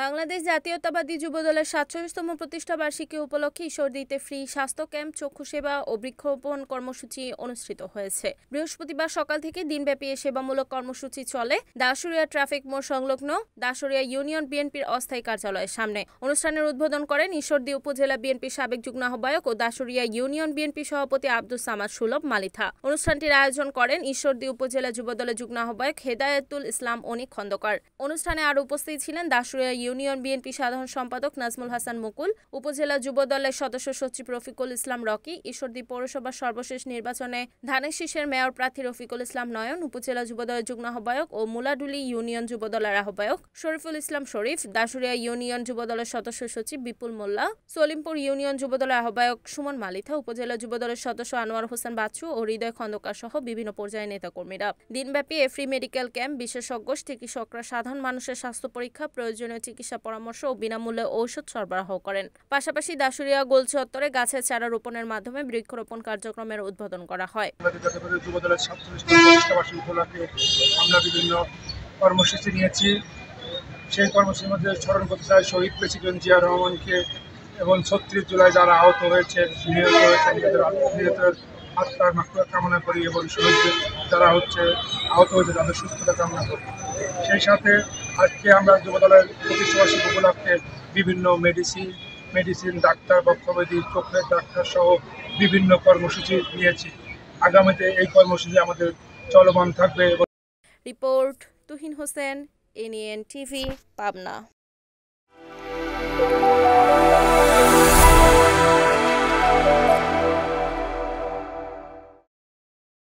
বাংলাদেশ জাতীয়তাবাদী যুবদলের ৪৭তম প্রতিষ্ঠা বার্ষিকী উপলক্ষে ঈশ্বরদীতে ফ্রি স্বাস্থ্য ক্যাম্প, চক্ষু সেবা ও বৃক্ষরোপণ কর্মসূচি অনুষ্ঠিত হয়েছে। বৃহস্পতিবার সকাল থেকে দিনব্যাপী এই সেবামূলক কর্মসূচি চলে দাসুরিয়া ট্রাফিক মোড় সংলগ্ন দাসুরিয়া ইউনিয়ন বিএনপির অস্থায়ী কার্যালয়ের সামনে। অনুষ্ঠানের উদ্বোধন করেন ঈশ্বরদী উপজেলা বিএনপির সাবেক যুগ্ম আহ্বায়ক ও দাসুরিয়া ইউনিয়ন বিএনপি সভাপতি আব্দুস সামাদ সুলভ মালিথা। অনুষ্ঠানটির আয়োজন করেন ঈশ্বরদী উপজেলা যুবদলের যুগ্ম আহ্বায়ক হেদায়েতুল ইসলাম অনিক খন্দকার। অনুষ্ঠানে আরও উপস্থিত ছিলেন দাসুরিয়া ইউনিয়ন বিএনপি সাধারণ সম্পাদক নাজমুল হাসান মুকুল, উপজেলা যুবদলের সদস্য সচিব রফিকুল ইসলাম রকি, ঈশ্বরদী পৌরসভার সর্বশেষ নির্বাচনে ধানের শীষের মেয়র প্রার্থী রফিকুল ইসলাম নয়ন, উপজেলা যুবদলের যুগ্ম আহ্বায়ক ও মুলাডুলি ইউনিয়ন যুবদলের আহ্বায়ক শরীফুল ইসলাম শরীফ, দাসুরিয়া ইউনিয়ন যুবদলের সদস্য সচিব বিপুল মোল্লা, সলিমপুর ইউনিয়ন যুবদলের আহ্বায়ক সুমন মালিথা, উপজেলা যুবদলের সদস্য আনোয়ার হোসেন বাচ্চু ও হৃদয় খন্দকার সহ বিভিন্ন পর্যায়ের নেতাকর্মীরা। দিনব্যাপী এ ফ্রি মেডিকেল ক্যাম্প বিশেষজ্ঞ চিকিৎসকরা সাধারণ মানুষের স্বাস্থ্য পরীক্ষা, প্রয়োজনীয় চিকিৎসা পরামর্শ ও বিনামূল্যে ঔষধ সরবরাহ করেন। পাশাপাশি দাসুরিয়া গোল চত্বরে গাছের চারা রোপণের মাধ্যমে বৃক্ষরোপণ কার্যক্রমের উদ্বোধন করা হয়। আমরা বিভিন্ন কর্মসূচি নিয়েছি। সেই কর্মসূচির মধ্যে স্মরণ করতে চাই শহীদ প্রেসিডেন্ট জিয়া রহমানকে এবং ৩৬ জুলাই যারা আহত হয়েছে, নিহত হয়েছে, নিহতের আত্মার মাগফিরাত কামনা করি এবং শহীদদের যারা আহত হয়েছে তাদের সুস্থতা কামনা করি। সেই সাথে আজকে আমরা যুবদলের প্রতিষ্ঠা বার্ষিকী উপলক্ষে বিভিন্ন মেডিসিন, ডাক্তার, বক্ষব্যাধি, চোখের ডাক্তার সহ বিভিন্ন কর্মসূচি নিয়েছি। আগামীতে এই কর্মসূচি আমাদের চলমান থাকবে। Report Tuhin Hossain, NN TV, Pabna.